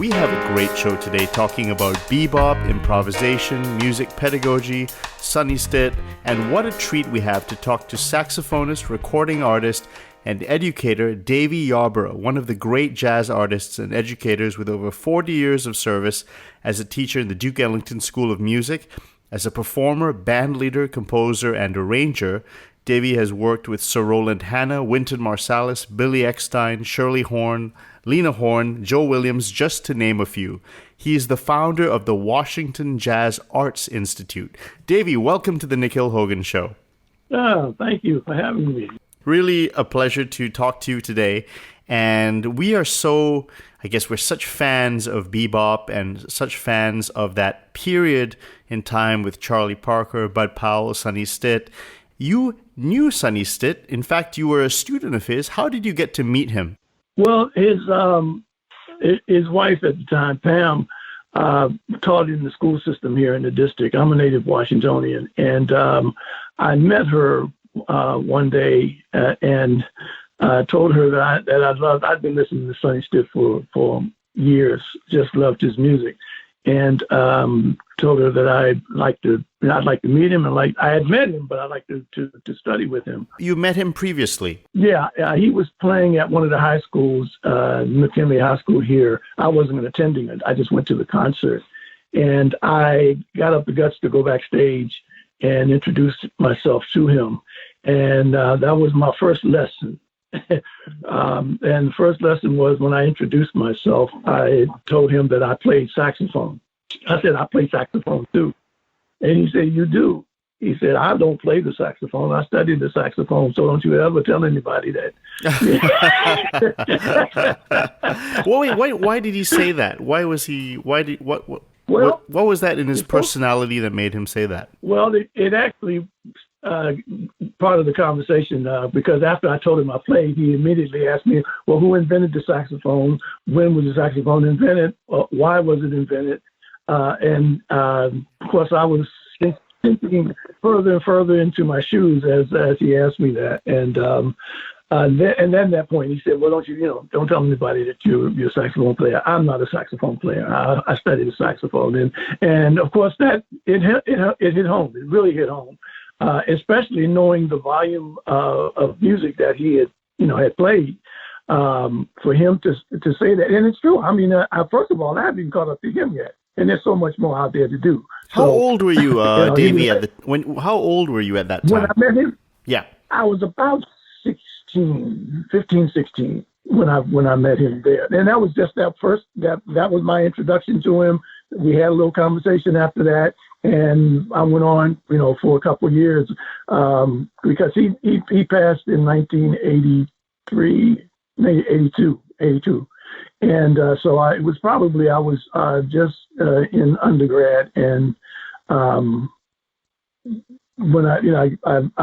We have a great show today talking about bebop, improvisation, music pedagogy, Sonny Stitt, and what a treat we have to talk to saxophonist, recording artist, and educator Davey Yarborough, one of the great jazz artists and educators with over 40 years of service as a teacher in the Duke Ellington School of Music. As a performer, band leader, composer, and arranger, Davey has worked with Sir Roland Hanna, Wynton Marsalis, Billy Eckstine, Shirley Horn, Lena Horne, Joe Williams, just to name a few. He is the founder of the Washington Jazz Arts Institute. Davey, welcome to the Nikhil Hogan Show. Oh, thank you for having me. Really a pleasure to talk to you today. And we are we're such fans of bebop and such fans of that period in time with Charlie Parker, Bud Powell, Sonny Stitt. You knew Sonny Stitt. In fact, you were a student of his. How did you get to meet him? Well, his wife at the time, Pam, taught in the school system here in the district. I'm a native Washingtonian, and I met her one day and told her that I'd been listening to Sonny Stitt for years, just loved his music, and told her that I'd like to meet him, and I had met him, but I'd like to study with him. You met him previously? Yeah, he was playing at one of the high schools, McKinley High School here. I wasn't attending it. I just went to the concert, and I got up the guts to go backstage and introduce myself to him, and that was my first lesson. And the first lesson was when I introduced myself, I told him that I played saxophone. I said, I play saxophone too. And he said, you do? He said, I don't play the saxophone. I studied the saxophone, so don't you ever tell anybody that. Well, wait, why did he say that? What was that in his personality that made him say that? Well, it actually, part of the conversation, because after I told him I played, he immediately asked me, well, who invented the saxophone? When was the saxophone invented? Why was it invented? And of course, I was thinking further and further into my shoes as he asked me that. And then at that point, he said, well, don't tell anybody that you're a saxophone player. I'm not a saxophone player. I studied the saxophone. And of course, that it hit home. It really hit home, especially knowing the volume of music that he had played. For him to say that. And it's true. I mean, first of all, I haven't even caught up to him yet. And there's so much more out there to do. How old were you, Davey? How old were you at that time? When I met him? Yeah, I was about 15, 16 when I met him there. And that was just that was my introduction to him. We had a little conversation after that, and I went on, for a couple of years, because he passed in 1983, maybe 82. And so I was just in undergrad, and when I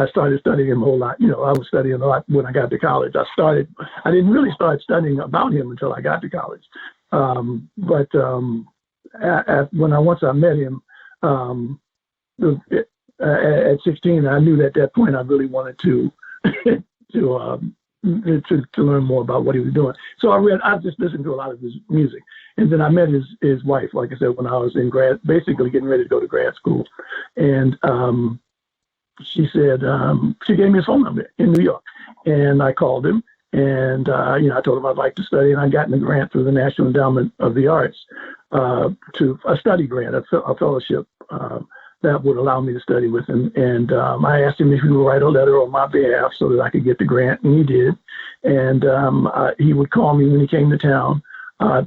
started studying him a whole lot. I was studying a lot when I got to college. I didn't really start studying about him until I got to college. But once I met him at 16, I knew at that point I really wanted to learn more about what he was doing. So I just listened to a lot of his music. And then I met his wife, like I said, when I was basically getting ready to go to grad school. And she said, she gave me his phone number in New York. And I called him, and I told him I'd like to study, and I got a grant through the National Endowment of the Arts, to a study grant, a fellowship, that would allow me to study with him. And I asked him if he would write a letter on my behalf so that I could get the grant, and he did. And he would call me when he came to town,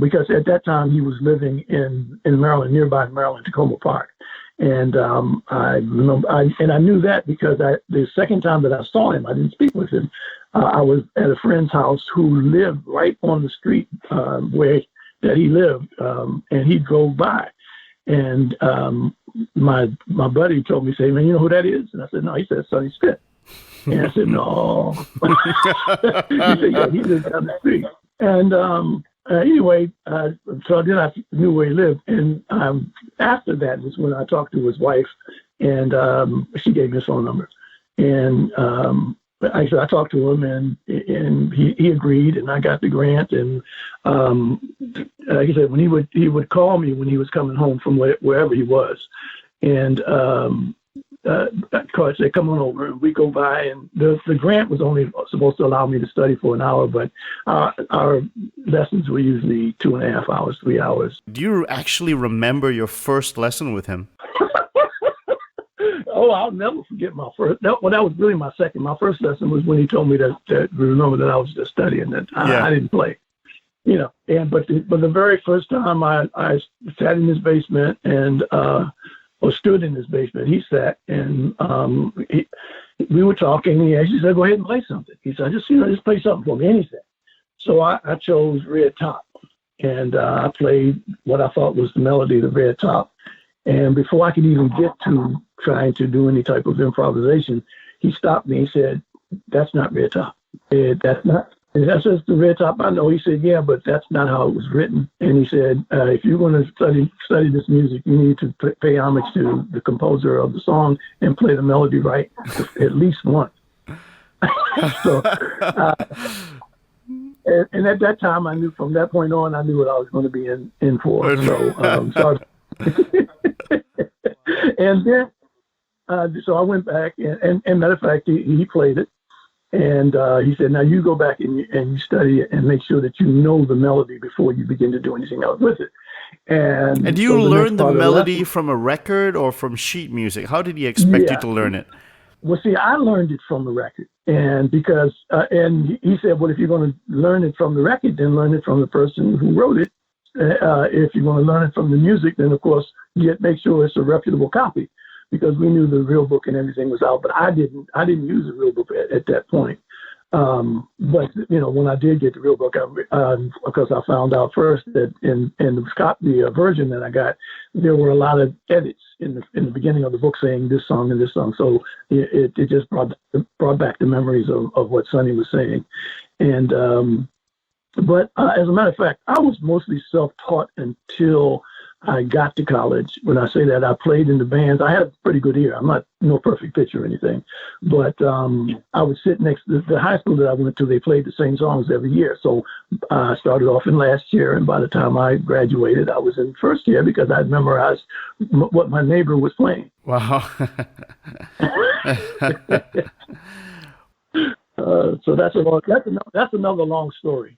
because at that time he was living in Maryland, nearby Maryland, Tacoma Park. And I remember, I knew that because the second time that I saw him, I didn't speak with him. I was at a friend's house who lived right on the street that he lived, and he drove by. And my buddy told me, say, man, you know who that is? And I said, no. He said, Sonny Stitt. And I said, no. He said, yeah, he lives down the street. And anyway, so then I knew where he lived. And after that was when I talked to his wife, and she gave me his phone number. And actually, I talked to him, and he agreed, and I got the grant. And like I said, when he would call me when he was coming home from wherever he was, and coach said, "Come on over," and we go by. And the grant was only supposed to allow me to study for an hour, but our lessons were usually 2.5 hours, 3 hours. Do you actually remember your first lesson with him? Oh, I'll never forget my first. That was really my second. My first lesson was when he told me that remember that I was just studying, that I didn't play. But the very first time I sat in his basement and or stood in his basement, he sat and we were talking. He actually said, "Go ahead and play something." He said, "Just play something for me, anything." So I chose Red Top, and I played what I thought was the melody, the Red Top. And before I could even get to trying to do any type of improvisation, he stopped me. He said, "That's not Red Top. That's not. That's just the Red Top I know." He said, "Yeah, but that's not how it was written." And he said, "If you're going to study this music, you need to pay homage to the composer of the song and play the melody right at least once." So, and at that time, I knew from that point on, I knew what I was going to be in for. So, and then, so I went back, and matter of fact, he played it, and he said, "Now you go back and you study it and make sure that you know the melody before you begin to do anything else with it." And do you learn the melody from a record or from sheet music? How did he expect you to learn it? Well, see, I learned it from the record, and because and he said, "Well, if you're going to learn it from the record, then learn it from the person who wrote it. If you want to learn it from the music, then of course make sure it's a reputable copy," because we knew the real book and everything was out. But I didn't use the real book at that point. But when I did get the real book, because I found out first that in the version that I got, there were a lot of edits in the beginning of the book saying this song and this song. So it just brought back the memories of what Sonny was saying, and. But as a matter of fact, I was mostly self-taught until I got to college. When I say that, I played in the bands. I had a pretty good ear. I'm not no perfect pitch or anything, but I would sit next to the high school that I went to. They played the same songs every year. So I started off in last year, and by the time I graduated, I was in first year because I'd memorized what my neighbor was playing. Wow. So that's another long story.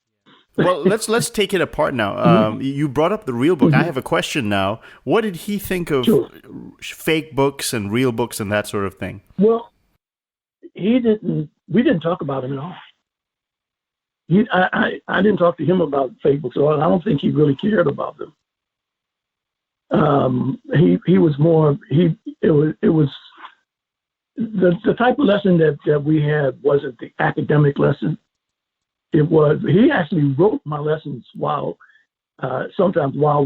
Well, let's take it apart now. You brought up the real book. Mm-hmm. I have a question now. What did he think of fake books and real books and that sort of thing? Well, we didn't talk about him at all. I didn't talk to him about fake books at all. I don't think he really cared about them. He was more, it was the type of lesson that we had wasn't the academic lesson. He actually wrote my lessons sometimes while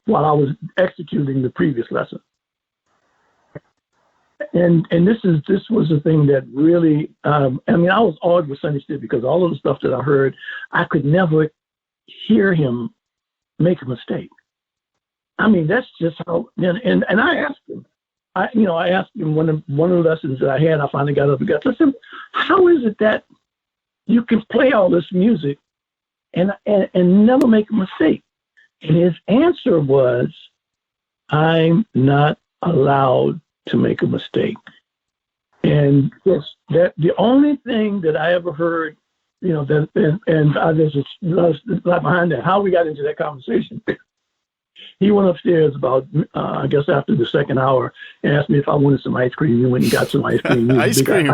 I was executing the previous lesson. And this was the thing that really, I was awed with Sonny Stitt because all of the stuff that I heard, I could never hear him make a mistake. That's just how, and I asked him, I asked him one of the lessons that I had, I finally got up and got, I said, "How is it that you can play all this music and never make a mistake?" And his answer was, "I'm not allowed to make a mistake." And that the only thing that I ever heard, there's a lot behind that, how we got into that conversation. He went upstairs about, I guess after the second hour, and asked me if I wanted some ice cream. And when he got some ice cream, ice cream.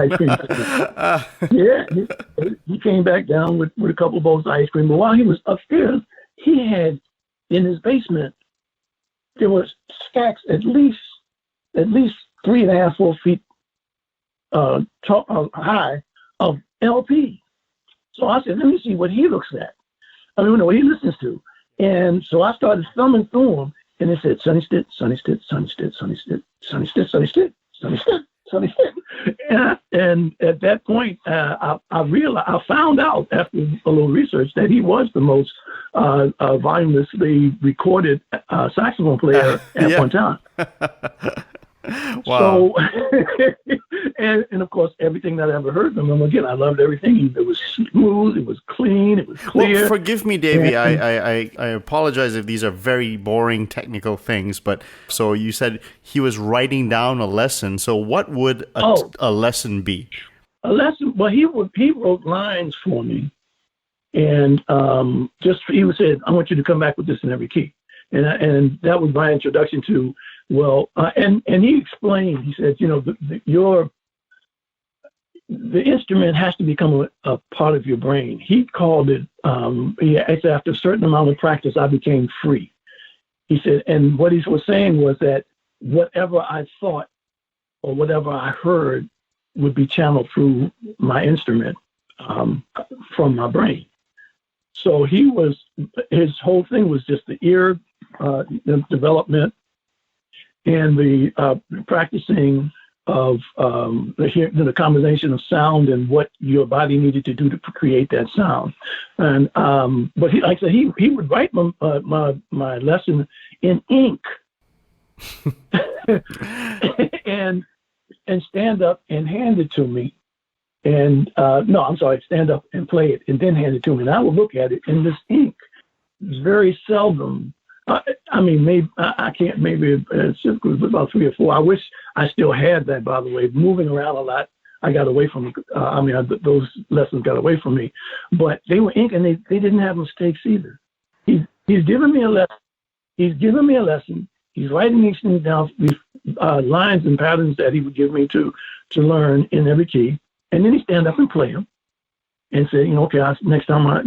Yeah, he came back down with a couple of bowls of ice cream. But while he was upstairs, he had in his basement, there was stacks at least 3.5, 4 feet high of LP. So I said, let me see what he looks at. What he listens to. And so I started thumbing through them, and it said, Sonny Stitt, Sonny Stitt, Sonny Stitt, Sonny Stitt, Sonny Stitt, Sonny Stitt, Sonny Stitt, Sonny Stitt. And at that point, I found out after a little research that he was the most voluminously recorded saxophone player at one time. Wow. and of course, everything that I ever heard from him, again, I loved everything. It was smooth, it was clean, it was clear. Well, forgive me, Davey. I apologize if these are very boring technical things, but so you said he was writing down a lesson. So what would a lesson be? A lesson, well, he wrote lines for me. And he would say, I want you to come back with this in every key. And that was my introduction to, and he explained, he said, the instrument has to become a part of your brain. He called it, after a certain amount of practice, I became free. He said, and what he was saying was that whatever I thought or whatever I heard would be channeled through my instrument from my brain. So his whole thing was just the ear development and the practicing of the combination of sound and what your body needed to do to create that sound. And but like I said, he would write my lesson in ink and stand up and hand it to me. And stand up and play it and then hand it to me. And I would look at it, and this ink is very seldom. Maybe I can't. Maybe it's about 3 or 4. I wish I still had that. By the way, moving around a lot, I got away from. Those lessons got away from me, but they were ink, and they didn't have mistakes either. He's given me a lesson. He's writing these things down, these lines and patterns that he would give me to learn in every key. And then he stand up and play them and say, okay, next time I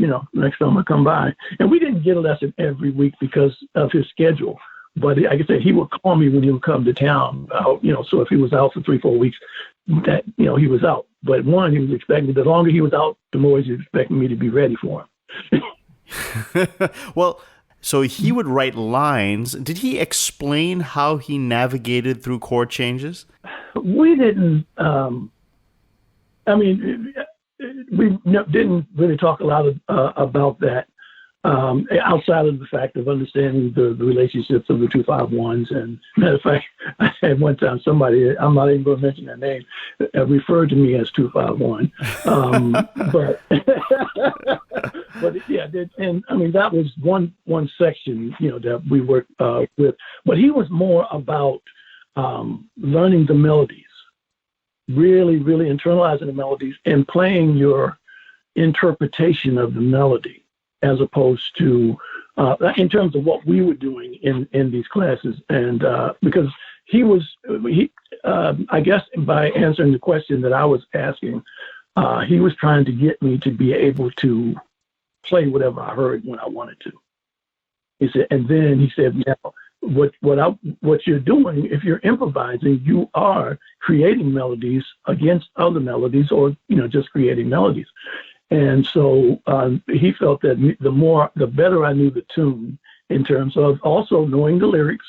come by. And we didn't get a lesson every week because of his schedule. But like I said, he would call me when he would come to town. So if he was out for 3-4 weeks, that he was out. But he was expecting, the longer he was out, the more he was expecting me to be ready for him. Well, so he would write lines. Did he explain how he navigated through chord changes? We didn't. We didn't really talk a lot about that outside of the fact of understanding the relationships of the 2-5-1s. And matter of fact, I had one time somebody, I'm not even going to mention their name, referred to me as 2-5-1. But yeah, that was one section, that we worked with. But he was more about learning the melodies. Really, really internalizing the melodies and playing your interpretation of the melody, as opposed to in terms of what we were doing in these classes. And because I guess by answering the question that I was asking, he was trying to get me to be able to play whatever I heard when I wanted to. He said, and then he said, what you're doing, if you're improvising, you are creating melodies against other melodies, or just creating melodies. And so he felt that the better I knew the tune, in terms of also knowing the lyrics.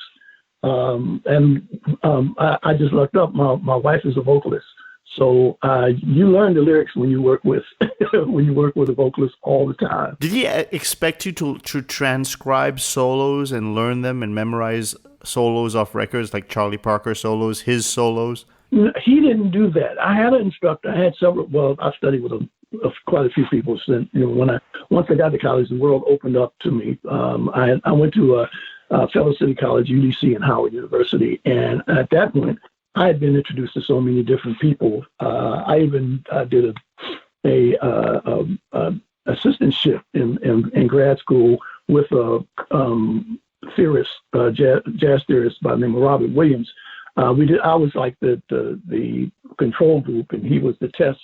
I just looked up. My wife is a vocalist, so you learn the lyrics when you work with a vocalist all the time. Did he expect you to transcribe solos and learn them and memorize solos off records, like Charlie Parker solos, his solos? He didn't do that. I had an instructor. I had several. Well, I studied with quite a few people. Since once I got to college, the world opened up to me. I went to Fellow City College, UDC, and Howard University, and at that point, I had been introduced to so many different people. I even did a assistantship in grad school with a theorist, jazz theorist by the name of Robert Williams. I was like the control group, and he was the test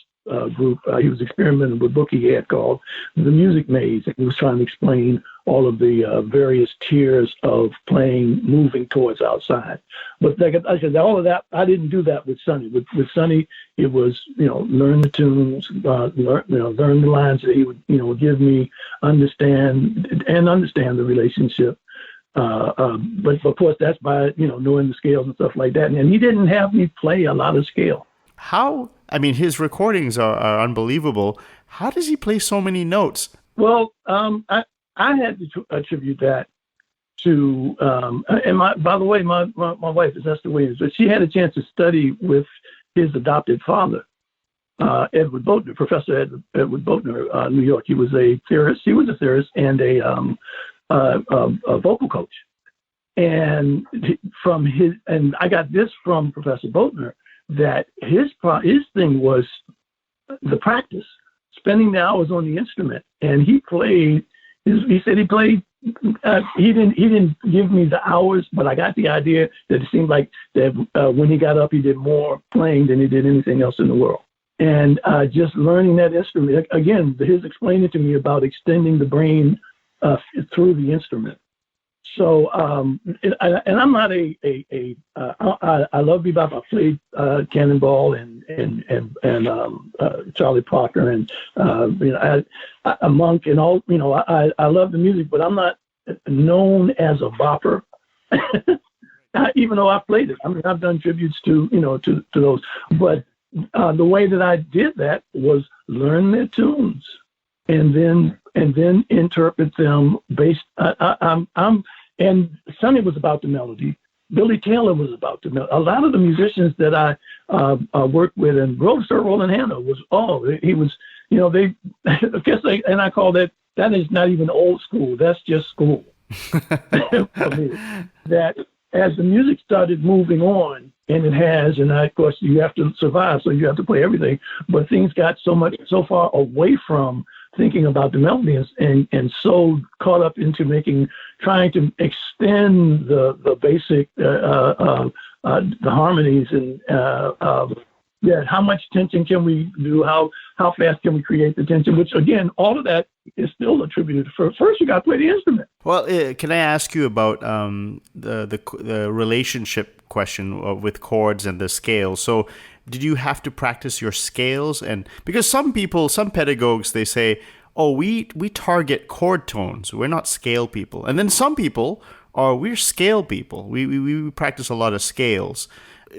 group. He was experimenting with a book he had called The Music Maze, and he was trying to explain all of the various tiers of playing, moving towards outside. But like I said, all of that, I didn't do that with Sonny. With Sonny, it was, learn the tunes, learn the lines that he would give me, understand the relationship. But of course, that's by, knowing the scales and stuff like that. And he didn't have me play a lot of scale. His recordings are unbelievable. How does he play so many notes? Well, I had to attribute that to, by the way, my wife is Esther Williams, but she had a chance to study with his adopted father, Edward Boatner, Professor Edward Boatner, New York. He was a theorist. He was a theorist and a vocal coach. And and I got this from Professor Boatner, that his thing was the practice, spending the hours on the instrument. And he played. He said he played. He didn't give me the hours, but I got the idea that it seemed like that when he got up, he did more playing than he did anything else in the world. And just learning that instrument again, his explaining to me about extending the brain through the instrument. So, and I'm not I love bebop. I played Cannonball and Charlie Parker and a Monk and all. I love the music, but I'm not known as a bopper. Even though I played it, I mean, I've done tributes to those. But the way that I did that was learn their tunes and then interpret them based. And Sonny was about the melody. Billy Taylor was about the melody. A lot of the musicians that I worked with, and Sir Roland Hanna was he was, and I call that is not even old school. That's just school for me. That as the music started moving on, and it has, and of course you have to survive, so you have to play everything. But things got so far away from thinking about the melodies and so caught up into trying to extend the basic the harmonies and how much tension can we do, how fast can we create the tension, which again, all of that is still attributed to first you got to play the instrument. Well, can I ask you about the relationship question with chords and the scales? So did you have to practice your scales? And because some pedagogues, they say, oh, we target chord tones. We're not scale people. And then some people we're scale people. We practice a lot of scales.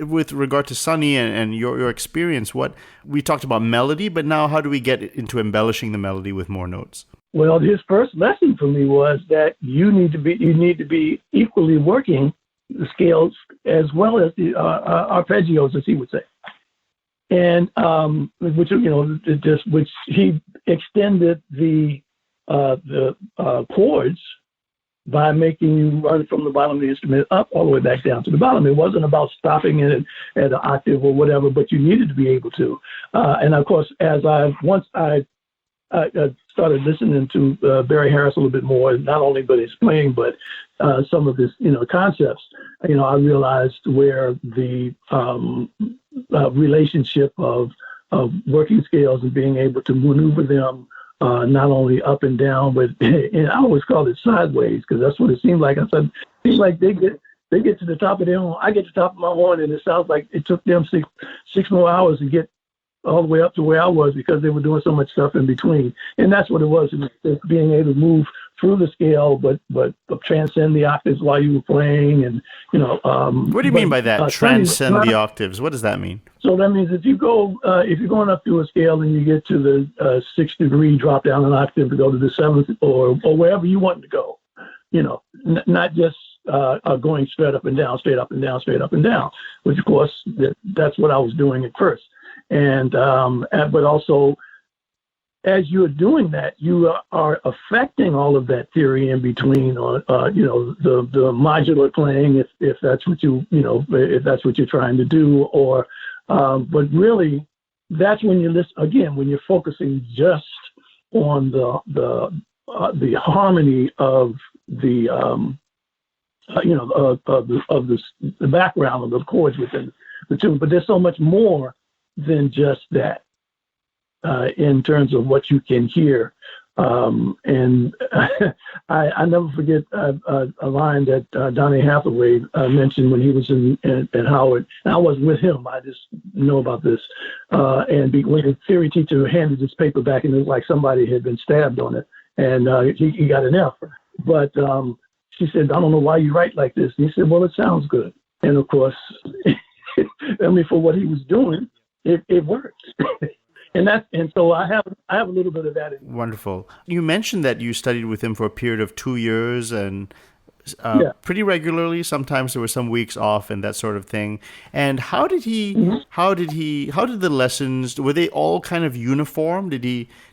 With regard to Sonny and your experience, what we talked about melody, but now how do we get into embellishing the melody with more notes? Well, his first lesson for me was that you need to be equally working the scales as well as the arpeggios, as he would say. And which he extended the chords by making you run from the bottom of the instrument up all the way back down to the bottom. It wasn't about stopping it at an octave or whatever, but you needed to be able to. And of course, once I started listening to Barry Harris a little bit more, not only but his playing, but some of his concepts, I realized where the relationship of working scales and being able to maneuver them not only up and down, but and I always call it sideways because that's what it seemed like. I said, it seems like they get to the top of their horn. I get to the top of my horn, and it sounds like it took them six more hours to get all the way up to where I was because they were doing so much stuff in between. And that's what it was. It was being able to move through the scale, but transcend the octaves while you were playing. And, what do you mean by that? Transcend the octaves. What does that mean? So that means if you're going up through a scale and you get to the 6th degree, drop down an octave to go to the 7th or wherever you want to go, not just going straight up and down, straight up and down, straight up and down, which of course that's what I was doing at first. And but also, as you're doing that, you are affecting all of that theory in between, the modular playing, if that's what if that's what you're trying to do, or but really, that's when you listen again when you're focusing just on the harmony of the of the background of the chords within the tune. But there's so much more than just that in terms of what you can hear. And I never forget a line that Donny Hathaway mentioned when he was at Howard. And I wasn't with him. I just know about this. When the theory teacher handed his paper back, and it was like somebody had been stabbed on it, and he got an F. But she said, "I don't know why you write like this." And he said, "Well, it sounds good." And of course, for what he was doing, it worked. And so I have a little bit of that. Wonderful. You mentioned that you studied with him for a period of 2 years, and Yeah. pretty regularly. Sometimes there were some weeks off and that sort of thing. And how did how did the lessons, were they all kind of uniform?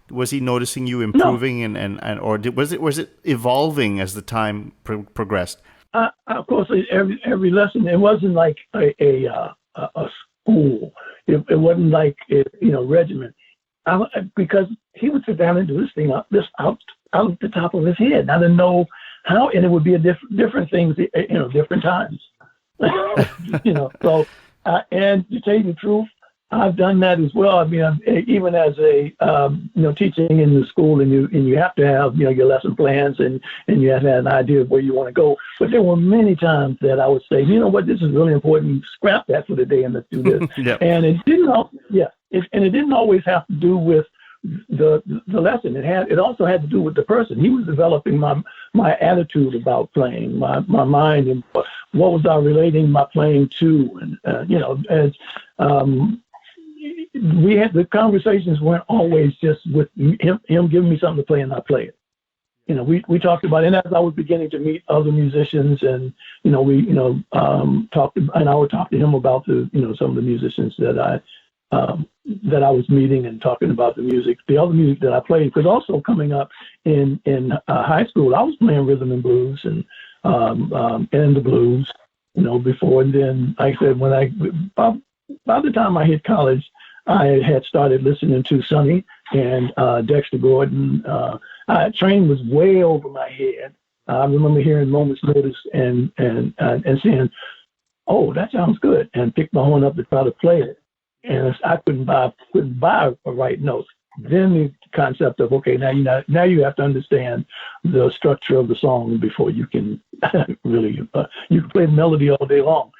Was he noticing you No. improving or was it evolving as the time progressed? Of course, every lesson, it wasn't like a school. It wasn't like regiment. Because he would sit down and do this thing out the top of his head. I didn't know how, and it would be different things, different times. So, and to tell you the truth, I've done that as well. I mean, even as a teaching in the school, and you have to have your lesson plans, and you have to have an idea of where you want to go. But there were many times that I would say, you know what, this is really important. Scrap that for the day and let's do this. Yep. And it didn't always have to do with the lesson. It also had to do with the person. He was developing my attitude about playing, my mind, and what was I relating my playing to, and we had the conversations weren't always just with him giving me something to play and I play it. We talked about it, and as I was beginning to meet other musicians, and we talked, and I would talk to him about some of the musicians that I was meeting, and talking about the other music that I played. Because also coming up in high school, I was playing rhythm and blues and the blues, before. And then, like I said, by the time I hit college, I had started listening to Sonny and Dexter Gordon. Train was way over my head. I remember hearing Moment's Notice and saying, "Oh, that sounds good," and picked my horn up to try to play it. And I couldn't buy a right note. Then the concept of, okay, now you have to understand the structure of the song before you can really you can play the melody all day long.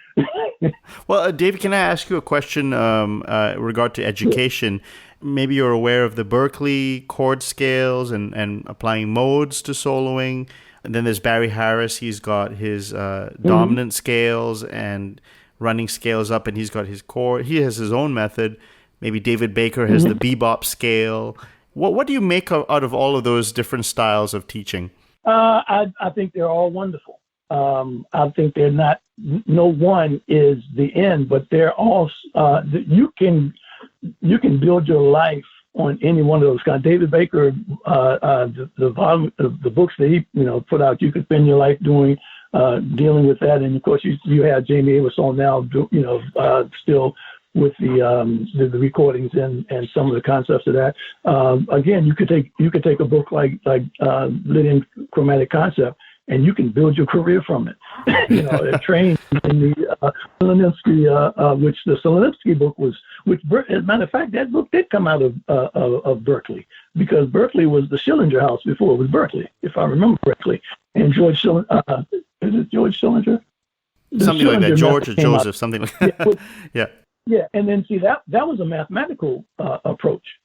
Well, David, can I ask you a question in regard to education? Maybe you're aware of the Berklee chord scales and applying modes to soloing. And then there's Barry Harris. He's got his dominant scales and running scales up, and he's got his chord. He has his own method. Maybe David Baker has the Bebop scale. What do you make out of all of those different styles of teaching? I think they're all wonderful. I think they're not. No one is the end, but they're all. You can build your life on any one of those kinds. David Baker, the volume of the books that he put out, you could spend your life doing. Dealing with that, and of course you have Jamie Avis on now, still with the recordings and some of the concepts of that. Again, you could take a book like Lydian Chromatic Concept, and you can build your career from it. Trained in the Solonitsky, which the Solonitsky book was, as a matter of fact, that book did come out of Berklee, because Berklee was the Schillinger house before it was Berklee, if I remember correctly. And George Schillinger, is it George Schillinger? Something like that, George or Joseph, something like that. Yeah. Yeah, and then see that was a mathematical approach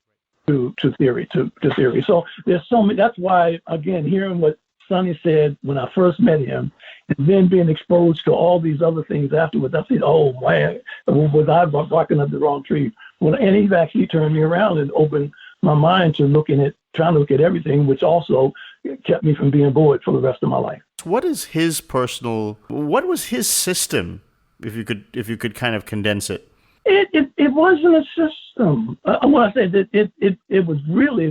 to theory. So there's so many. That's why, again, hearing what Sonny said when I first met him, and then being exposed to all these other things afterwards, I said, "Oh man, was I barking up the wrong tree?" Well, and he actually turned me around and opened my mind to trying to look at everything, which also kept me from being bored for the rest of my life. What was his system, if you could kind of condense it? It wasn't a system. When I said that it was really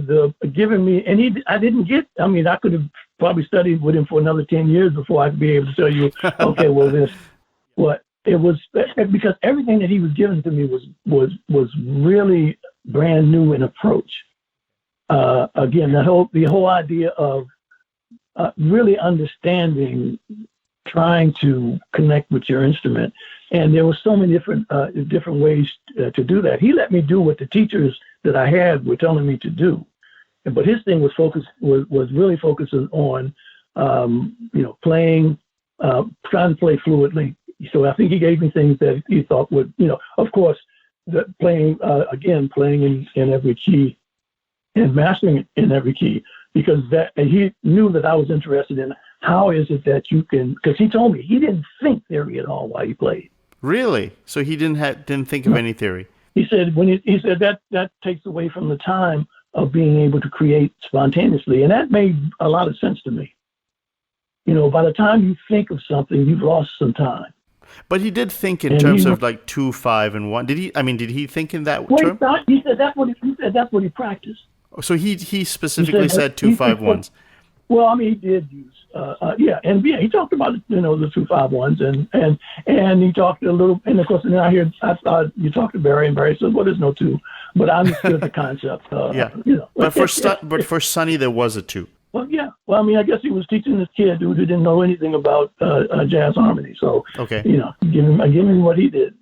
giving me, and I didn't get. I mean, I could have probably studied with him for another 10 years before I'd be able to tell you, okay, well, this, what it was, because everything that he was giving to me was really brand new in approach. Again, the whole idea of really understanding, trying to connect with your instrument. And there were so many different ways to do that. He let me do what the teachers that I had were telling me to do, but his thing was really focusing on playing, trying to play fluidly. So I think he gave me things that he thought would, of course, playing in every key and mastering it in every key, because he knew that I was interested in how is it that you can, because he told me he didn't think theory at all while he played. Really? So he didn't think of any theory. He said he said that takes away from the time of being able to create spontaneously, and that made a lot of sense to me. by the time you think of something, you've lost some time. But he did think in terms of like 2, 5, and 1. Did he? I mean, did he think in that term? He said that's what he practiced. So he specifically said 2, 5, 1s. Well, I mean, he did use, he talked about the 2, 5, 1s, and he talked a little, and of course, and I thought you talked to Barry, and Barry said, well, there's no 2, but I understood the concept. But for Sonny, there was a 2. Well, yeah. Well, I mean, I guess he was teaching this kid who didn't know anything about jazz harmony. So, okay. Give him what he did,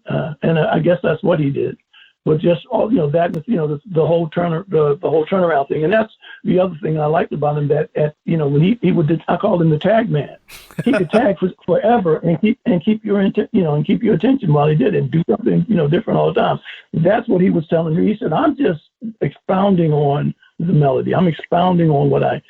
and I guess that's what he did. But just all that the whole turnaround thing, and that's the other thing I liked about him. That when he would, I called him the tag man. He could tag for forever and keep your attention while he did it, and do something different all the time. That's what he was telling me. He said, I'm just expounding on the melody. I'm expounding on what I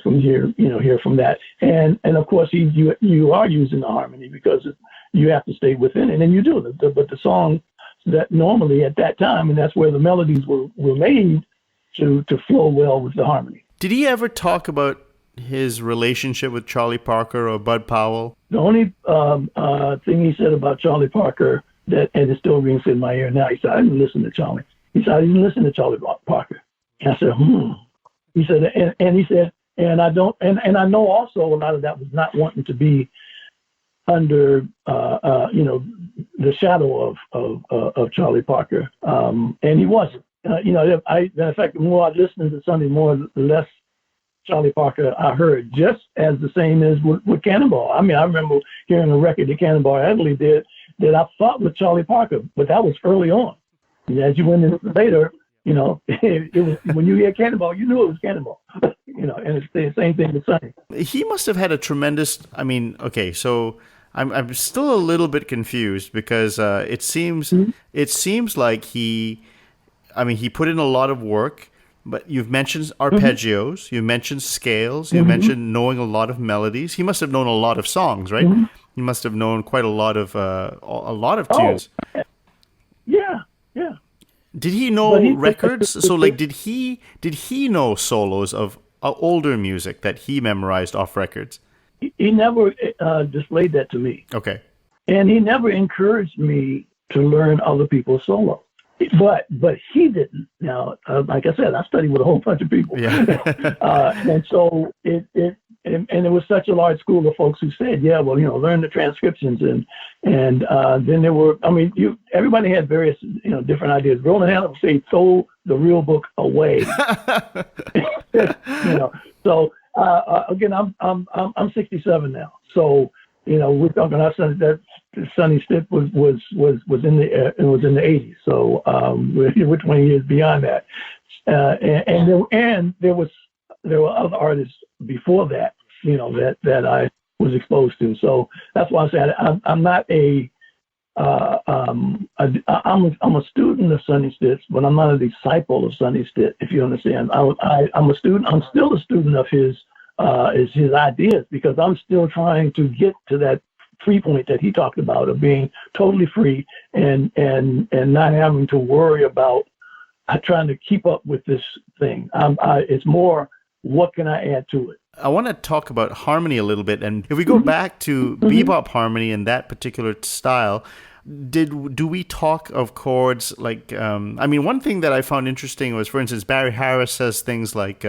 from here hear from that, and of course you are using the harmony because you have to stay within it, and you do. But the song that normally at that time, and that's where the melodies were made to flow well with the harmony. Did he ever talk about his relationship with Charlie Parker or Bud Powell? The only thing he said about Charlie Parker and it still rings in my ear now, he said, I didn't listen to Charlie. He said, I didn't listen to Charlie Parker. And I said, He said, and he said, and I don't, and I know also a lot of that was not wanting to be under, the shadow of Charlie Parker, and he wasn't. In fact, the more I listened to Sonny, the less Charlie Parker I heard. Just as the same as with Cannonball. I mean, I remember hearing a record that Cannonball Adderley did that I thought was Charlie Parker, but that was early on. And as you went in later, it was when you hear Cannonball, you knew it was Cannonball. And it's the same thing with Sonny. He must have had a tremendous. I mean, okay, so. I'm still a little bit confused because it seems like he put in a lot of work, but you've mentioned arpeggios, you mentioned scales, you mentioned knowing a lot of melodies. He must have known a lot of songs, right? He must have known quite a lot of tunes. Yeah. Did he know records? So like, did he know solos of older music that he memorized off records? He never displayed that to me. Okay. And he never encouraged me to learn other people's solo. But he didn't. Now, like I said, I studied with a whole bunch of people. Yeah. And so it was such a large school of folks who said, yeah, well, learn the transcriptions. And then there were, everybody had various, different ideas. Roland Hanna would say, throw the real book away. So, again, I'm 67 now, so we're talking about that Sonny Stitt was in the 80s, so we're 20 years beyond that, and there were other artists before that, that I was exposed to. So that's why I said I'm not I'm a student of Sonny Stitt, but I'm not a disciple of Sonny Stitt, if you understand. I'm a student. I'm still a student of his ideas, because I'm still trying to get to that free point that he talked about, of being totally free and not having to worry about trying to keep up with this thing. It's more, what can I add to it? I want to talk about harmony a little bit, and if we go back to bebop harmony in that particular style, do we talk of chords like? One thing that I found interesting was, for instance, Barry Harris says things like,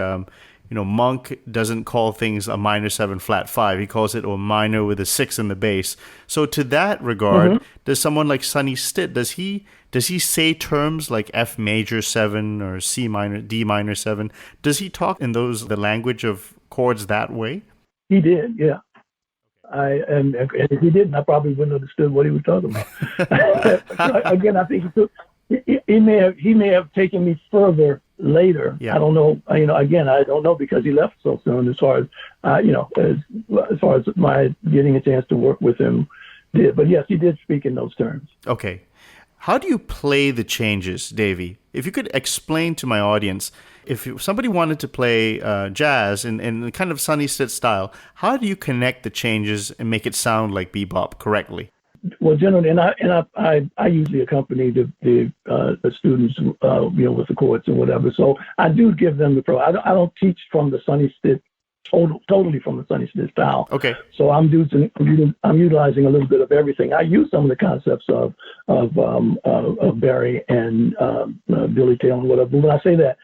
Monk doesn't call things a minor 7 flat 5; he calls it a minor with a 6 in the bass. So, to that regard, does someone like Sonny Stitt, does he say terms like F major 7 or C minor, D minor 7? Does he talk in the language of chords that way? He did, yeah. And if he didn't, I probably wouldn't have understood what he was talking about. Again, I think he may have taken me further later. Yeah. I don't know. Again, I don't know, because he left so soon. As far as as far as my getting a chance to work with him did. But yes, he did speak in those terms. Okay. How do you play the changes, Davey? If you could explain to my audience, if somebody wanted to play jazz in kind of Sonny Stitt style, how do you connect the changes and make it sound like bebop correctly? Well, generally, and I usually accompany the students, with the chords and whatever. So I do give them the pro. I don't teach from the Sonny Stitt totally from the Sonny Stitt style. Okay. So I'm utilizing a little bit of everything. I use some of the concepts of Barry and Billy Taylor and whatever. But when I say that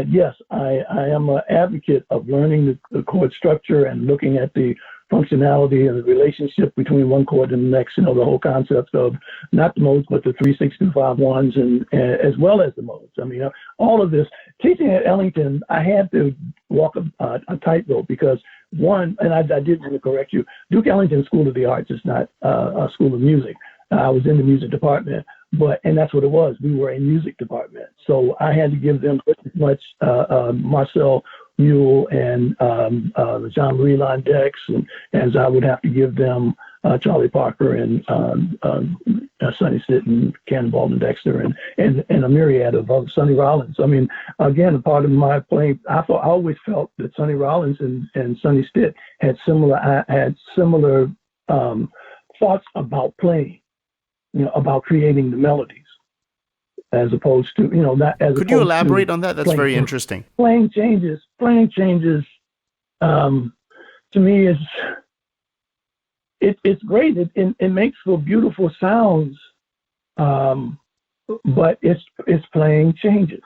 yes, I am an advocate of learning the chord structure and looking at the functionality and the relationship between one chord and the next. The whole concept of not the modes, but the 3-6-2-5-1s, and as well as the modes. I mean, all of this. Teaching at Ellington, I had to walk a tightrope because one, and I did want to correct you, Duke Ellington School of the Arts is not a school of music. I was in the music department, and that's what it was. We were a music department. So I had to give them as much Marcel Mule and Jean-Marie Londex, and as I would have to give them Charlie Parker and Sonny Stitt and Cannonball and Dexter and a myriad of Sonny Rollins. I mean, again, a part of my playing, I always felt that Sonny Rollins and Sonny Stitt had similar thoughts about playing, about creating the melodies. As opposed to, not as. Could you elaborate on that? That's very interesting. Playing changes. To me, it's great. It makes for beautiful sounds, but it's playing changes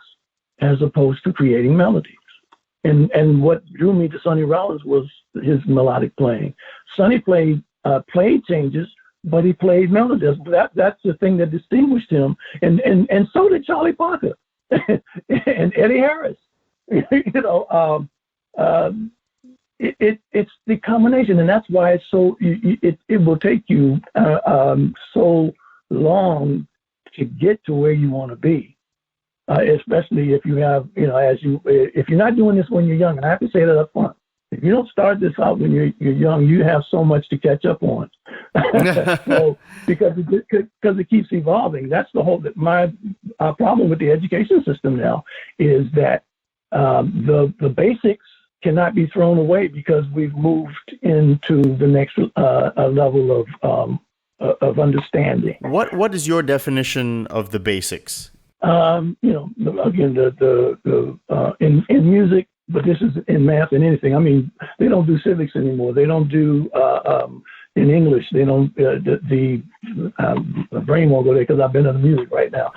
as opposed to creating melodies. And what drew me to Sonny Rollins was his melodic playing. Sonny played changes, but he played melodies. That's the thing that distinguished him. And so did Charlie Parker and Eddie Harris. It's the combination, and that's why it's so. It will take you so long to get to where you want to be, especially if you have, if you're not doing this when you're young. And I have to say that up front. If you don't start this out when you're young, you have so much to catch up on. So, because it keeps evolving. That's the whole. My problem with the education system now is that the basics cannot be thrown away because we've moved into the next level of understanding. What is your definition of the basics? Again, in music. But this is in math and anything. I mean, they don't do civics anymore. They don't do in English. They don't. The brain won't go there because I've been in the music right now.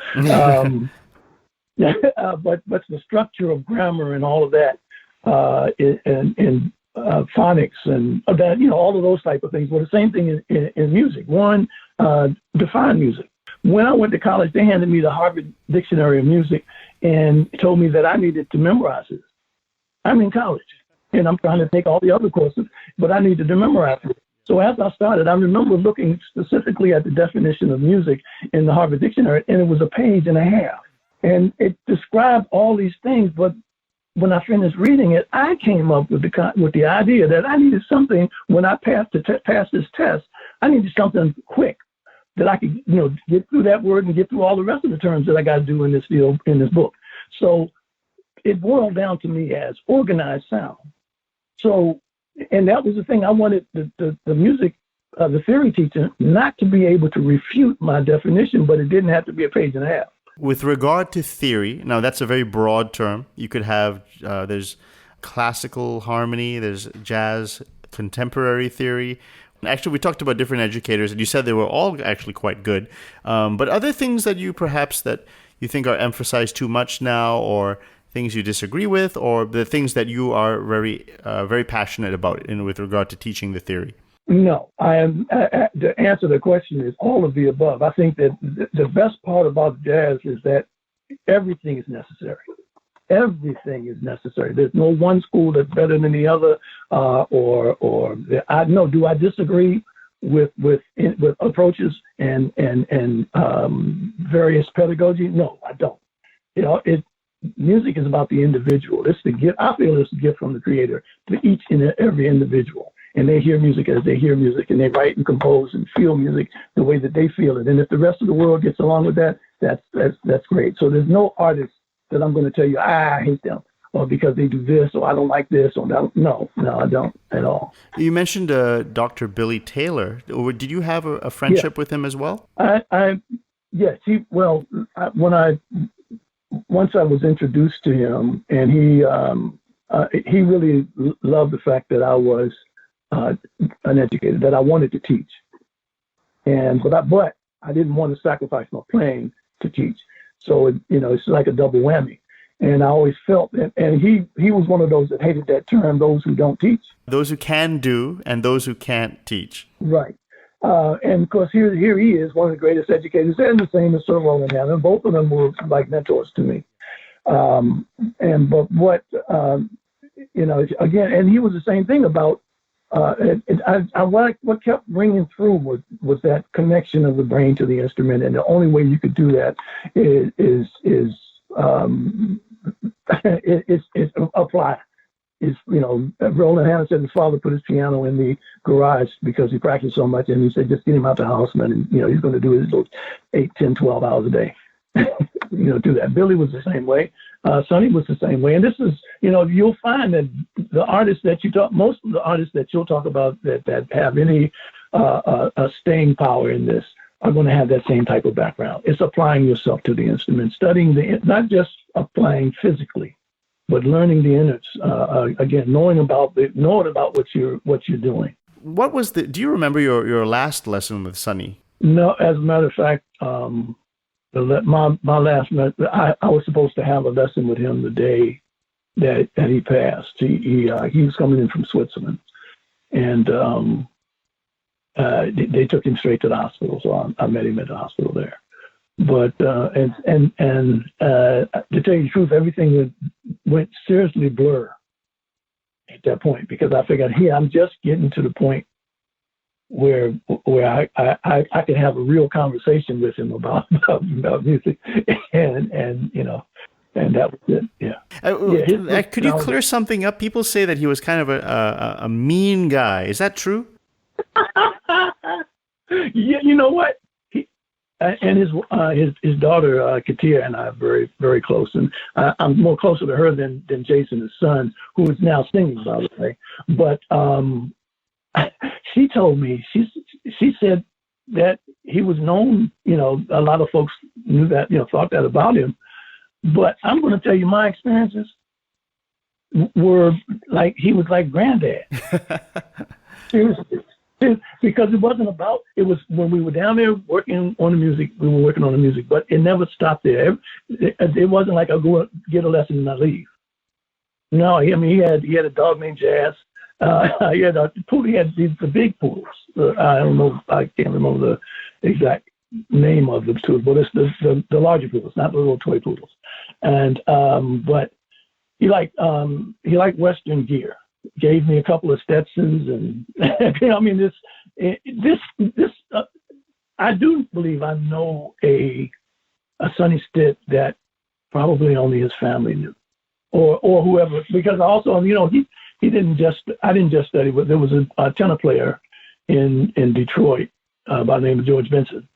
But the structure of grammar and all of that, and phonics and that, all of those type of things. Well, the same thing in music. One, define music. When I went to college, they handed me the Harvard Dictionary of Music and told me that I needed to memorize it. I'm in college, and I'm trying to take all the other courses, but I needed to memorize it. So as I started, I remember looking specifically at the definition of music in the Harvard Dictionary, and it was a page and a half. And it described all these things, but when I finished reading it, I came up with the idea that I needed something, when I passed this test, I needed something quick that I could, get through that word and get through all the rest of the terms that I got to do in this field, in this book. So it boiled down to me as organized sound. So, and that was the thing. I wanted the music, the theory teacher, not to be able to refute my definition, but it didn't have to be a page and a half. With regard to theory, now that's a very broad term. You could have, there's classical harmony, there's jazz, contemporary theory. Actually, we talked about different educators, and you said they were all actually quite good. But other things that you think are emphasized too much now, or things you disagree with, or the things that you are very, very passionate about with regard to teaching the theory? No, I am. To answer the question is all of the above. I think that the best part about jazz is that everything is necessary. Everything is necessary. There's no one school that's better than the other, do I disagree with approaches and various pedagogy? No, I don't. Music is about the individual. It's the gift. I feel it's a gift from the Creator to each and every individual. And they hear music as they hear music, and they write and compose and feel music the way that they feel it. And if the rest of the world gets along with that, that's great. So there's no artist that I'm going to tell you, I hate them, or because they do this, or I don't like this, or no, I don't at all. You mentioned Dr. Billy Taylor. Did you have a friendship with him as well? Yes. Once I was introduced to him, and he he really loved the fact that I was an educator, that I wanted to teach. But I didn't want to sacrifice my playing to teach. So, it's like a double whammy. And I always felt that, and he was one of those that hated that term, those who don't teach. Those who can do and those who can't teach. Right. And of course, here he is, one of the greatest educators, and the same as Sir Roland Hanna. Both of them were like mentors to me. Again, and he was the same thing about, what kept ringing through was that connection of the brain to the instrument, and the only way you could do that is apply. Roland Hanna said his father put his piano in the garage because he practiced so much, and he said, just get him out the house, man, and he's going to do his little 8, 10, 12 hours a day. Do that. Billy was the same way. Sonny was the same way. And this is, you'll find that the artists that most of the artists that you'll talk about that have any staying power in this are going to have that same type of background. It's applying yourself to the instrument, studying not just applying physically, but learning the innards. Again, knowing about what you're doing. What was do you remember your last lesson with Sonny? No, as a matter of fact, my last I was supposed to have a lesson with him the day that he passed. He was coming in from Switzerland, and they took him straight to the hospital. So I met him at the hospital there. But to tell you the truth, everything went seriously blur at that point, because I figured, I'm just getting to the point where I could have a real conversation with him about music, and that was it. Yeah. Could you clear something up? People say that he was kind of a mean guy. Is that true? Yeah, you know what? And his daughter Katia and I are very, very close, and I'm more closer to her than Jason, his son, who is now singing, by the way. But she told me, she said that he was known. A lot of folks knew that, thought that about him. But I'm going to tell you, my experiences were like he was like granddad. Seriously. Because it was when we were down there working on the music, but it never stopped there. It wasn't like I go get a lesson and I leave. No, he had a dog named Jazz. He had the big poodles. I don't know, I can't remember the exact name of the poodles, but it's the larger poodles, not the little toy poodles. And but he liked Western gear. Gave me a couple of Stetsons, and I do believe I know a Sonny Stitt that probably only his family knew, or whoever. Because also, I didn't just study, but there was a tenor player in Detroit by the name of George Benson,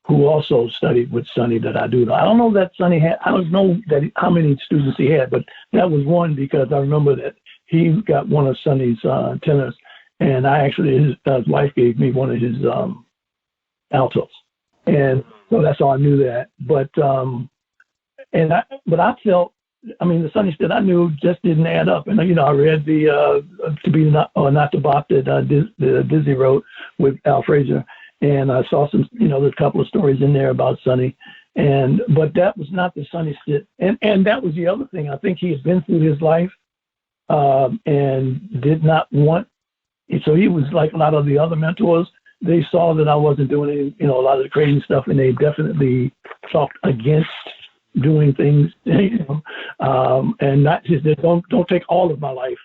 who also studied with Sonny that I do know. I don't know that Sonny had. I don't know how many students he had, but that was one, because I remember that he got one of Sonny's tenors, and his wife gave me one of his altos, and so that's how I knew that. But I felt, the Sonny Stitt I knew just didn't add up, and I read the To Be Not to Bop that Dizzy wrote with Al Frazier, and I saw some, there's a couple of stories in there about Sonny, but that was not the Sonny Stitt, and that was the other thing. I think he had been through his life. And did not want, so he was like a lot of the other mentors. They saw that I wasn't doing any, a lot of the crazy stuff, and they definitely talked against doing things, and not just don't take all of my life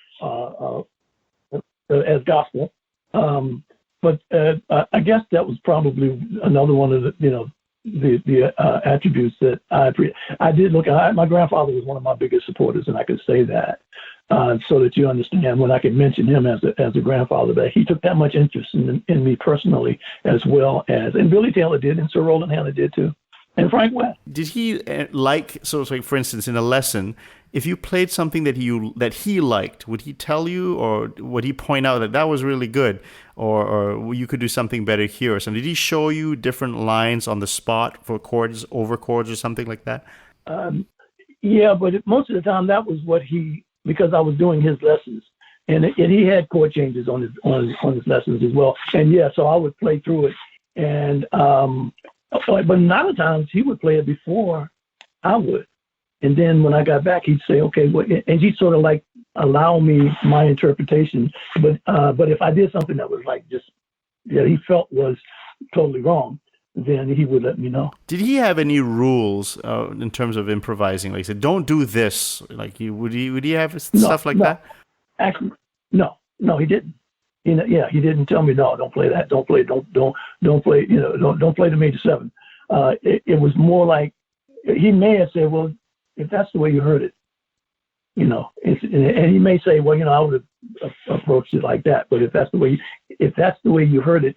as gospel. But I guess that was probably another one of the attributes that I did look at. My grandfather was one of my biggest supporters, and I could say that. So that you understand, when I could mention him as a grandfather, that he took that much interest in me personally, as well as, and Billy Taylor did, and Sir Roland Hanna did too, and Frank West. Did he for instance, in a lesson, if you played something that he liked, would he tell you, or would he point out that was really good, or you could do something better here or something? Did he show you different lines on the spot for chords, over chords, or something like that? Yeah, but most of the time that was what he because I was doing his lessons, and he had chord changes on his lessons as well. And yeah, so I would play through it, and but a lot of times he would play it before I would, and then when I got back, he'd say, okay, well, and he'd sort of like allow me my interpretation. But if I did something that was like just he felt was totally wrong, then he would let me know. Did he have any rules in terms of improvising? Like he said, don't do this. Like would he have stuff like that? Actually, no, he didn't. He didn't tell me, no, don't play that. Don't play. Don't play. Don't play the major seven. It was more like he may have said, well, if that's the way you heard it, and he may say, well, I would have approached it like that. But if that's the way you heard it,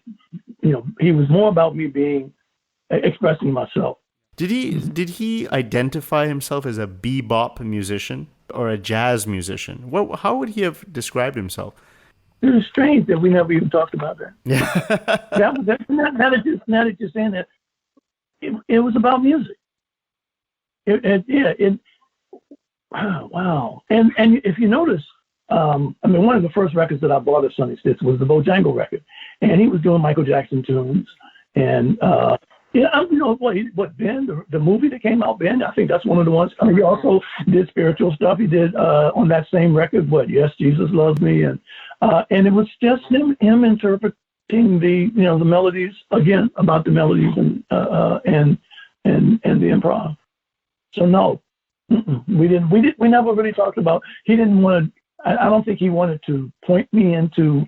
he was more about me expressing myself. Did he identify himself as a bebop musician or a jazz musician? How would he have described himself? It was strange that we never even talked about that. Yeah. Now that you're saying that, it was about music. Wow. And if you notice, one of the first records that I bought of Sonny Stitt was the Bojangle record, and he was doing Michael Jackson tunes, and Ben, the movie that came out, Ben, I think that's one of the ones. He also did spiritual stuff. He did on that same record, Yes, Jesus Loves Me, and it was just him interpreting the the melodies, again about the melodies and the improv. So no, we never really talked about. He didn't want to. I don't think he wanted to point me into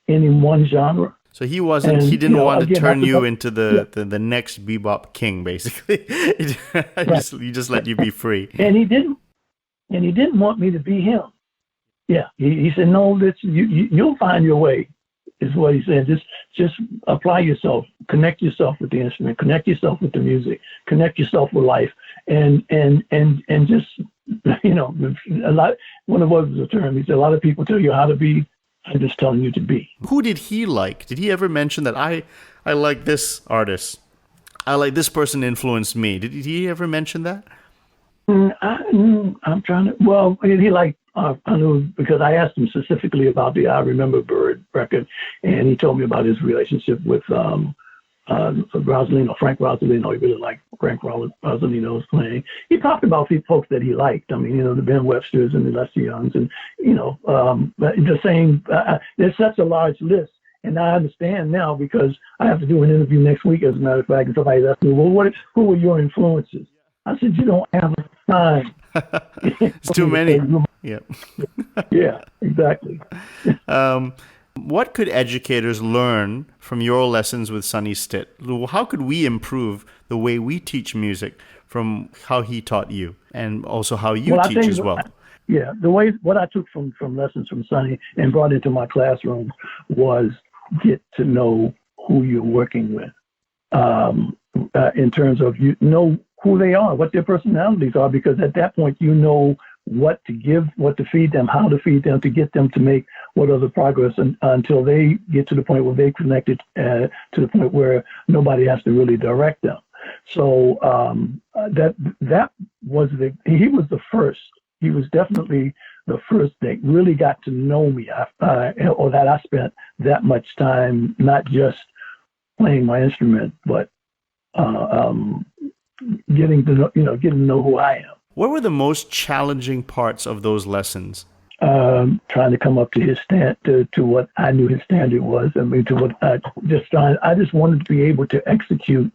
any one genre. So he wasn't. And, he didn't want to turn you into the next bebop king, basically. He just let you be free. And he didn't want me to be him. Yeah, he said, no, you'll find your way. Is what he said. Just apply yourself, connect yourself with the instrument, connect yourself with the music, connect yourself with life, and just a lot. One of us was a term. He said, a lot of people tell you how to be. I'm just telling you to be. Who did he like? Did he ever mention that I like this artist? I like this person influenced me. Did he ever mention that? I'm trying to. Well, he liked. I knew because I asked him specifically about the I Remember Bird record, and he told me about his relationship with Frank Rosalino. He really liked Frank Rosalino's playing. He talked about folks that he liked. The Ben Websters and the Lester Youngs, and the same. There's such a large list, and I understand now because I have to do an interview next week, as a matter of fact, and somebody asked me, well, who were your influences? I said, you don't have time. It's too many. Yeah. Yeah, exactly. What could educators learn from your lessons with Sonny Stitt? How could we improve the way we teach music from how he taught you, and also how you teach as well? What I took from lessons from Sonny and brought into my classroom was get to know who you're working with, in terms of who they are, what their personalities are, because at that point you know what to give, what to feed them, how to feed them to get them to make what other progress until they get to the point where they've connected to the point where nobody has to really direct them. So that was he was the first. He was definitely the first that really got to know me, or that I spent that much time not just playing my instrument, but getting to know who I am. What were the most challenging parts of those lessons? Trying to come up to his to what I knew his standard was. To what I just wanted to be able to execute.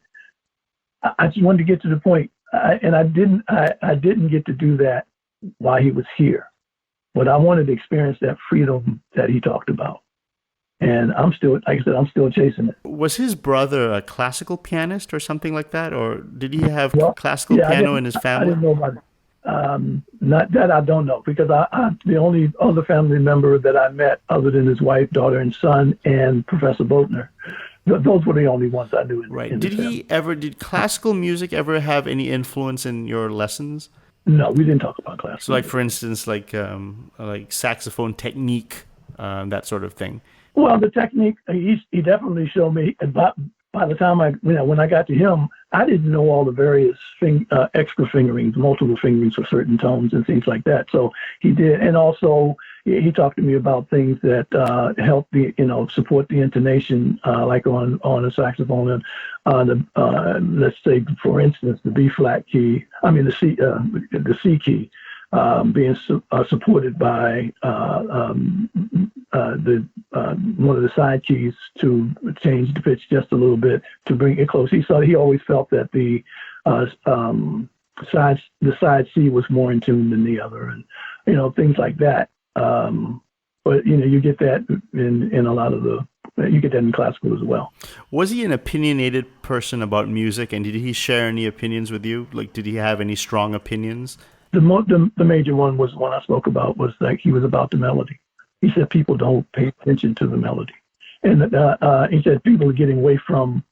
I just wanted to get to the point, and I didn't get to do that while he was here, but I wanted to experience that freedom that he talked about. And I'm still, like I said, I'm still chasing it. Was his brother a classical pianist or something like that? Or did he have classical piano in his family? I didn't know about it. Not that I don't know, because the only other family member that I met other than his wife, daughter, and son, and Professor Boatner, those were the only ones I knew. Right. Did classical music ever have any influence in your lessons? No, we didn't talk about classical. So, like, for instance, like saxophone technique, that sort of thing. Well, the technique, he definitely showed me. By the time when I got to him, I didn't know all the various extra fingerings, multiple fingerings for certain tones and things like that. So he did, and also he talked to me about things that help the, support the intonation, like on a saxophone, and let's say, for instance, the B flat key. I mean the C key. Being supported by one of the side keys to change the pitch just a little bit to bring it close. He always felt that the side C was more in tune than the other, and things like that. But you get that in a lot of you get that in classical as well. Was he an opinionated person about music, and did he share any opinions with you? Like, did he have any strong opinions? The major one was one I spoke about, was like he was about the melody. He said people don't pay attention to the melody, and he said people are getting away from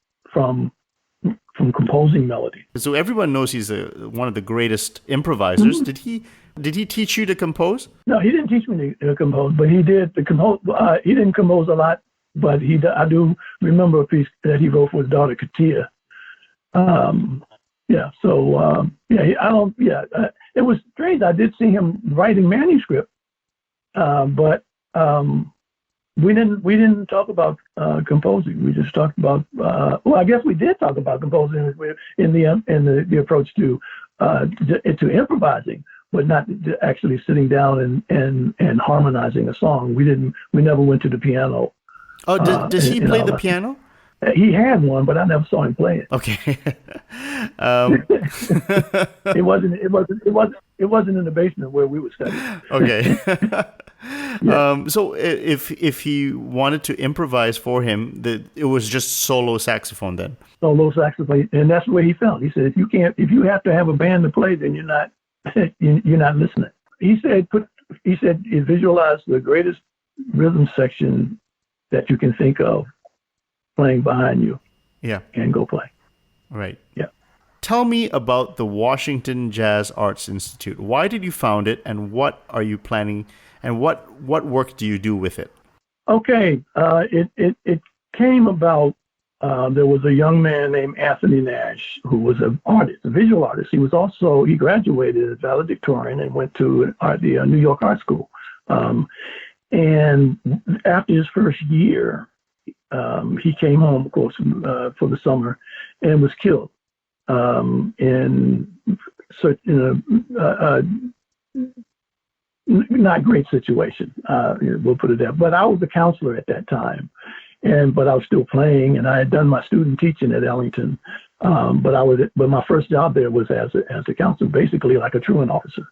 composing melody. So everyone knows he's one of the greatest improvisers. Mm-hmm. Did he teach you to compose? No, he didn't teach me to compose, but he did compose. He didn't compose a lot, but I do remember a piece that he wrote for his daughter Katia. Yeah. So it was strange. I did see him writing manuscript, but we didn't talk about composing. We just talked about. I guess we did talk about composing in the approach to improvising, but not actually sitting down and harmonizing a song. We never went to the piano. Oh, does he play the piano? He had one, but I never saw him play it. Okay. It wasn't in the basement where we were studying. Okay. Yeah. So if he wanted to improvise for him, it was just solo saxophone then. Solo saxophone, and that's the way he felt. He said, if you have to have a band to play, then you're not listening. He said visualize the greatest rhythm section that you can think of playing behind you. Yeah. And go play. Right. Yeah. Tell me about the Washington Jazz Arts Institute. Why did you found it, and what are you planning, and what work do you do with it? Okay. It came about, there was a young man named Anthony Nash who was an artist, a visual artist. He graduated as valedictorian and went to the New York Art School. And after his first year, he came home, of course, for the summer, and was killed in a not great situation. We'll put it there. But I was a counselor at that time, but I was still playing, and I had done my student teaching at Ellington. But my first job there was as a counselor, basically like a truant officer.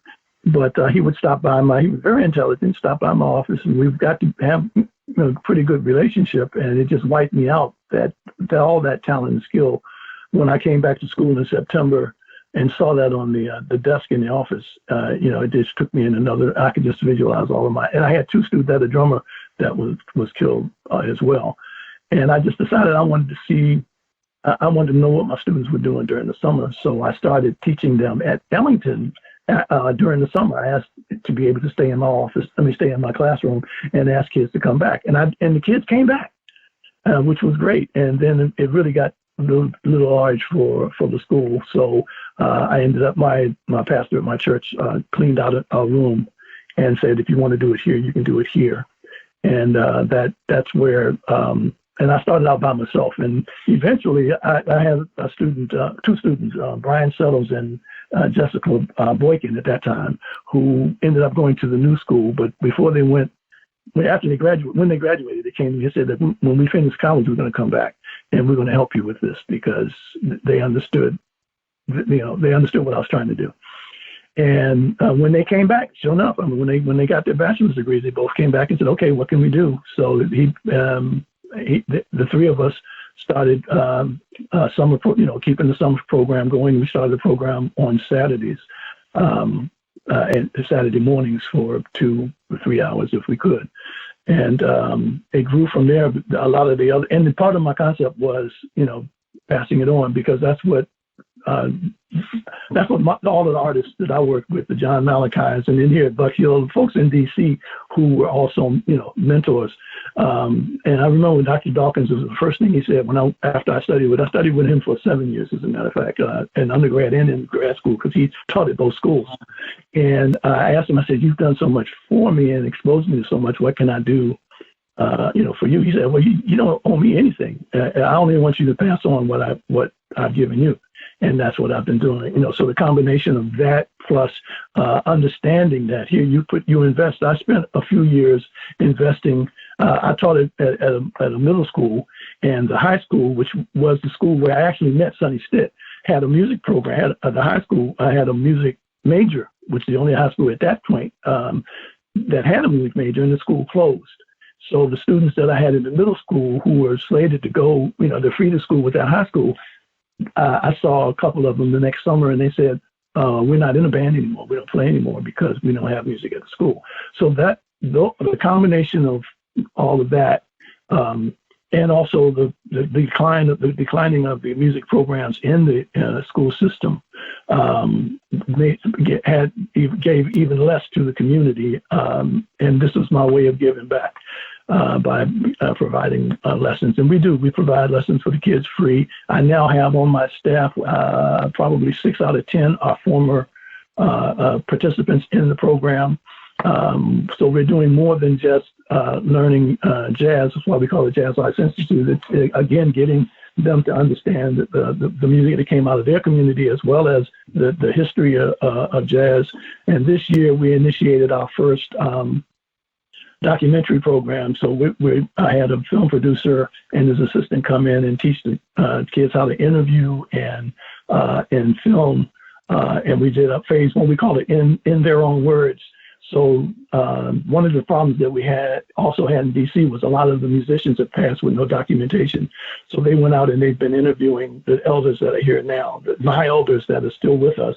But he would stop by he was very intelligent, stop by my office, and we've got to have a pretty good relationship. And it just wiped me out, that all that talent and skill. When I came back to school in September and saw that on the desk in the office, it just took me in I could just visualize all of and I had two students, a drummer that was killed as well. And I just decided I wanted to know what my students were doing during the summer. So I started teaching them at Ellington. During the summer, I asked to be able to stay in my classroom and ask kids to come back. And the kids came back, which was great. And then it really got a little large for the school. So I ended up, my pastor at my church cleaned out a room and said, if you want to do it here, you can do it here. And that's where, and I started out by myself. And eventually I had two students, Brian Settles and Jessica Boykin at that time, who ended up going to the new school. But before they went, when they graduated, they came to me and said that when we finish college, we're going to come back and we're going to help you with this, because they understood, what I was trying to do. And when they came back, sure enough, when they got their bachelor's degrees, they both came back and said, okay, what can we do? So the three of us started summer, keeping the summer program going. We started the program on Saturdays, and Saturday mornings for 2 or 3 hours if we could. And it grew from there. A lot of the other, and part of my concept was, passing it on, because that's what that's what all of the artists that I worked with, the John Malachis, and then here at Buck Hill, folks in D.C. who were also, mentors. And I remember when Dr. Dawkins was the first thing he said after I studied with him for 7 years, as a matter of fact, in undergrad and in grad school, because he taught at both schools. And I asked him, I said, "You've done so much for me and exposed me to so much. What can I do, for you?" He said, "Well, you don't owe me anything. I only want you to pass on what I've given you." And that's what I've been doing. So the combination of that plus understanding that here you invest. I spent a few years investing. I taught it at a middle school, and the high school, which was the school where I actually met Sonny Stitt, had a music program. At the high school, I had a music major, which is the only high school at that point that had a music major, and the school closed. So the students that I had in the middle school who were slated to go, they're free to school with that high school, I saw a couple of them the next summer, and they said, "We're not in a band anymore. We don't play anymore because we don't have music at the school." So that the combination of all of that, and also the declining of the music programs in the school system, gave even less to the community. And this was my way of giving back. By providing lessons. And we provide lessons for the kids free. I now have on my staff probably 6 out of 10 are former participants in the program. So we're doing more than just learning jazz. That's why we call it Jazz Arts Institute. It's, again, getting them to understand the music that came out of their community, as well as the history of jazz. And this year we initiated our first documentary program. So I had a film producer and his assistant come in and teach the kids how to interview and film. And we did a phase one. We call it in their own words. So one of the problems that we also had in DC was a lot of the musicians had passed with no documentation. So they went out and they've been interviewing the elders that are here now, my elders that are still with us.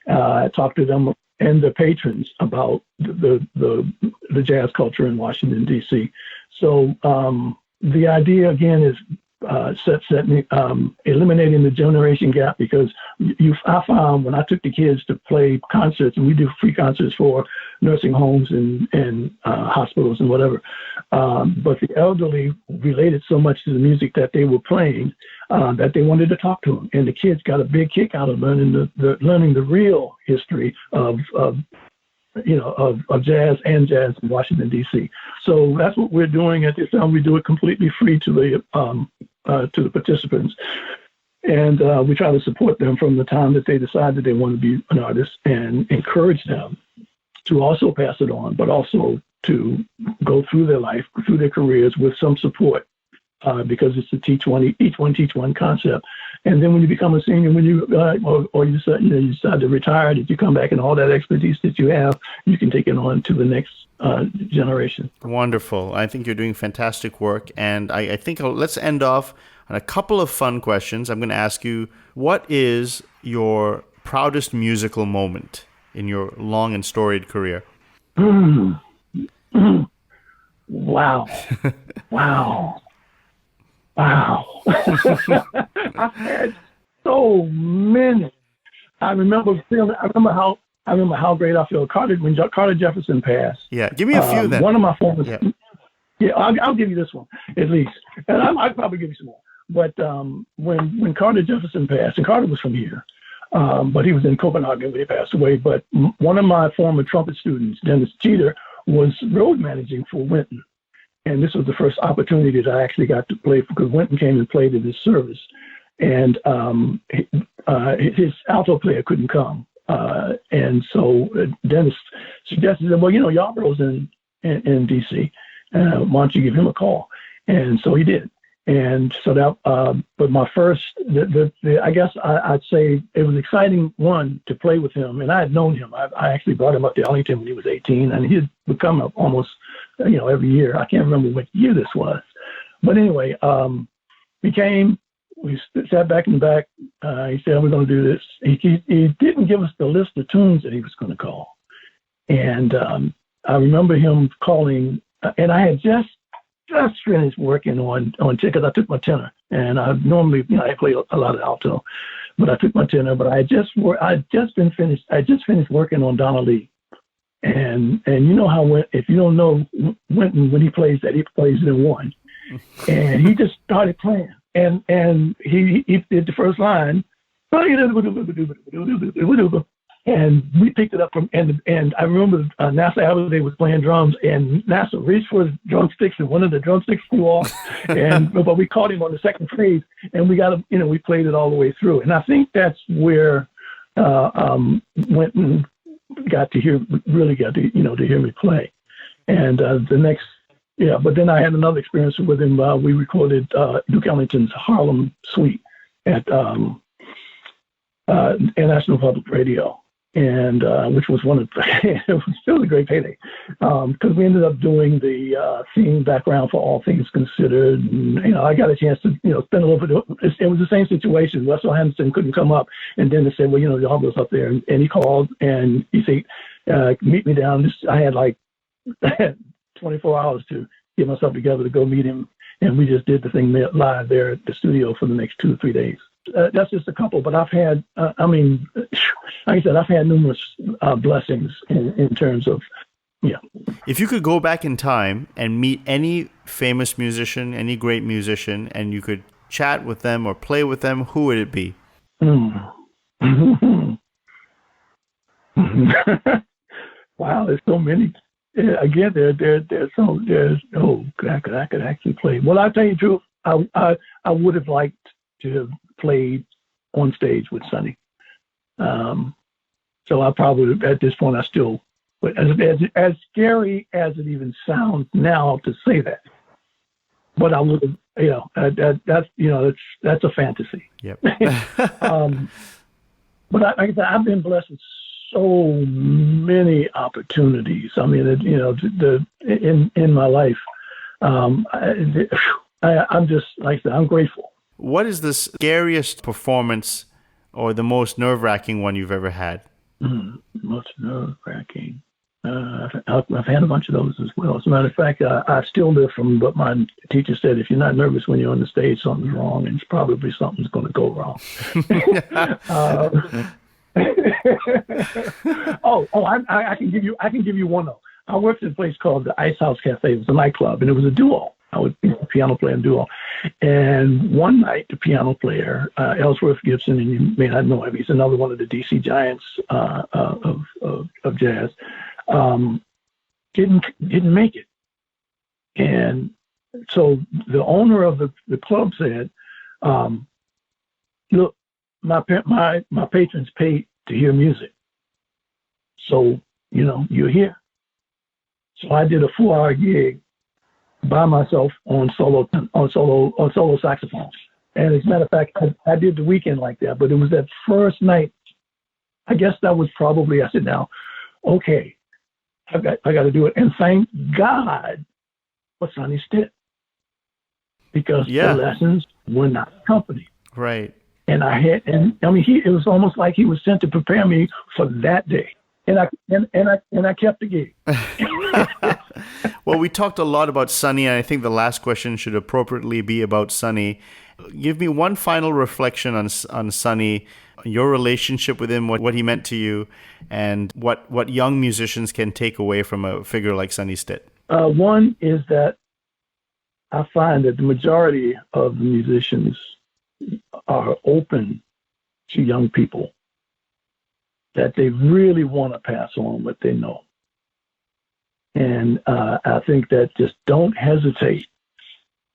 I talked to them and the patrons about the jazz culture in Washington, D.C. So the idea, again, is eliminating the generation gap, because I found when I took the kids to play concerts, and we do free concerts for nursing homes and hospitals and whatever, but the elderly related so much to the music that they were playing that they wanted to talk to them, and the kids got a big kick out of learning the real history of jazz and jazz in Washington, D.C. So that's what we're doing at this time. We do it completely free to the participants. And we try to support them from the time that they decide that they want to be an artist, and encourage them to also pass it on, but also to go through their life, through their careers with some support, because it's a each one teach one concept. And then when you become a senior, when you or you decide to retire, that you come back and all that expertise that you have, you can take it on to the next generation. Wonderful. I think you're doing fantastic work. And I think let's end off on a couple of fun questions. I'm going to ask you, what is your proudest musical moment in your long and storied career? Wow. Wow. I've had so many. I remember how great I feel. When Carter Jefferson passed. Yeah, give me a few then. One of my former. Yeah, I'll give you this one at least, and I'll probably give you some more. But when Carter Jefferson passed, and Carter was from here, but he was in Copenhagen when he passed away. But one of my former trumpet students, Dennis Jeter, was road managing for Wynton. And this was the first opportunity that I actually got to play, because Wynton came and played at his service. And his alto player couldn't come. And so Dennis suggested, well, Yarborough's in D.C. Why don't you give him a call? And so he did. And so that, but my first, I guess I'd say it was exciting, one, to play with him. And I had known him. I actually brought him up to Ellington when he was 18, and he had become up almost, every year. I can't remember what year this was. But anyway, we sat back in the back. He said, we're going to do this. He didn't give us the list of tunes that he was going to call. And I remember him calling, and I had just finished working on because I took my tenor, and I normally, I play a lot of alto, but I took my tenor. But I just finished working on Donna Lee, and you know how if you don't know Wynton, when he plays that, he plays it in one, and he just started playing, and he did the first line, and we picked it up from and I remember NASA Abbott was playing drums, and NASA reached for his drumsticks, and one of the drumsticks flew off, but we caught him on the second phrase, and we got him, we played it all the way through. And I think that's where Wynton really got to hear me play. And but then I had another experience with him. We recorded Duke Ellington's Harlem Suite at National Public Radio, and which was it was still a great payday, because we ended up doing the theme background for All Things Considered, and I got a chance to spend a little bit. It was the same situation. Russell Henderson couldn't come up, and then they said, well, Yarbrough's up there, and he called and he said, meet me down. I had like 24 hours to get myself together to go meet him, and we just did the thing live there at the studio for the next 2 or 3 days. That's just a couple, but I've had, like I said, I've had numerous blessings in terms of, If you could go back in time and meet any famous musician, any great musician, and you could chat with them or play with them, who would it be? Wow, there's so many. Again, I could actually play. Well, I'll tell you the truth. I would have liked to have played on stage with Sonny. So I probably, at this point, but as scary as it even sounds now to say that, but I would have, that's a fantasy. Yep. But like I said, I've been blessed with so many opportunities. I mean, in my life, I'm just, like I said, I'm grateful. What is the scariest performance or the most nerve-wracking one you've ever had? Most nerve-wracking. I've had a bunch of those as well. As a matter of fact, I still live from what my teacher said: if you're not nervous when you're on the stage, something's wrong, and it's probably something's going to go wrong. I can give you one though. I worked at a place called the Ice House Cafe. It was a nightclub, and it was a duo. I would piano player and duo. And one night, the piano player, Ellsworth Gibson, and you may not know him, he's another one of the DC giants of jazz, didn't make it. And so the owner of the club said, look, my patrons paid to hear music. So, you're here. So I did a 4-hour gig by myself on solo saxophone. And as a matter of fact, I did the weekend like that, but it was that first night. I guess that was probably, I said, now, okay, I got to do it. And thank God for Sonny Stitt, because the lessons were not accompanied. Right. And it was almost like he was sent to prepare me for that day. And I kept the gig. Well, we talked a lot about Sonny, and I think the last question should appropriately be about Sonny. Give me one final reflection on Sonny, your relationship with him, what he meant to you, and what young musicians can take away from a figure like Sonny Stitt. One is that I find that the majority of the musicians are open to young people, that they really want to pass on what they know. And I think that just don't hesitate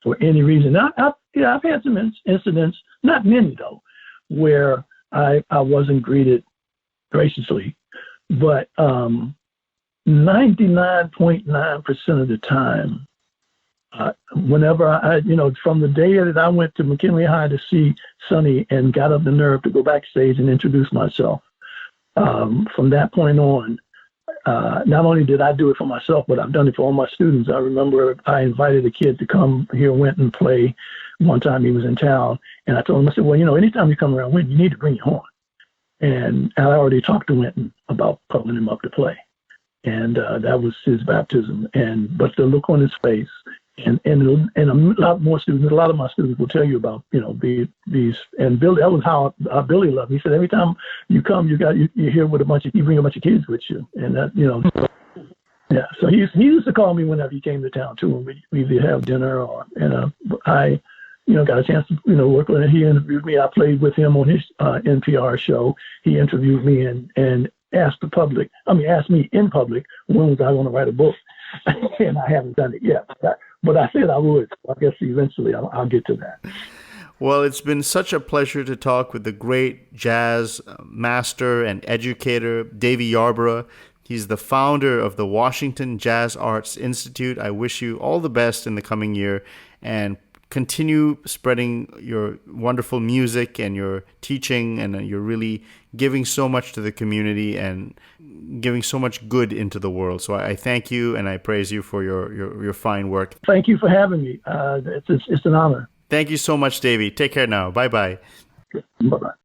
for any reason. I've had some incidents, not many though, where I wasn't greeted graciously, but 99.9% of the time, whenever from the day that I went to McKinley High to see Sonny and got up the nerve to go backstage and introduce myself, from that point on, not only did I do it for myself, but I've done it for all my students. I remember I invited a kid to come here, Wynton, play. One time he was in town, and I told him, I said, well, anytime you come around Wynton, you need to bring your horn. And I already talked to Wynton about calling him up to play. And that was his baptism. But the look on his face, And a lot more students, a lot of my students will tell you about, these, and Billy, that was how Billy loved me. He said, every time you come, you here with you bring a bunch of kids with you. And that, yeah. So he used to call me whenever he came to town too. And we either have dinner I got a chance to, work with him. He interviewed me. I played with him on his NPR show. He interviewed me and asked me in public, when was I going to write a book? And I haven't done it yet. But I said I would. I guess eventually I'll get to that. Well, it's been such a pleasure to talk with the great jazz master and educator, Davey Yarborough. He's the founder of the Washington Jazz Arts Institute. I wish you all the best in the coming year and continue spreading your wonderful music and your teaching, and you're really giving so much to the community and giving so much good into the world. So I thank you and I praise you for your fine work. Thank you for having me. It's an honor. Thank you so much, Davey. Take care now. Bye-bye. Bye-bye.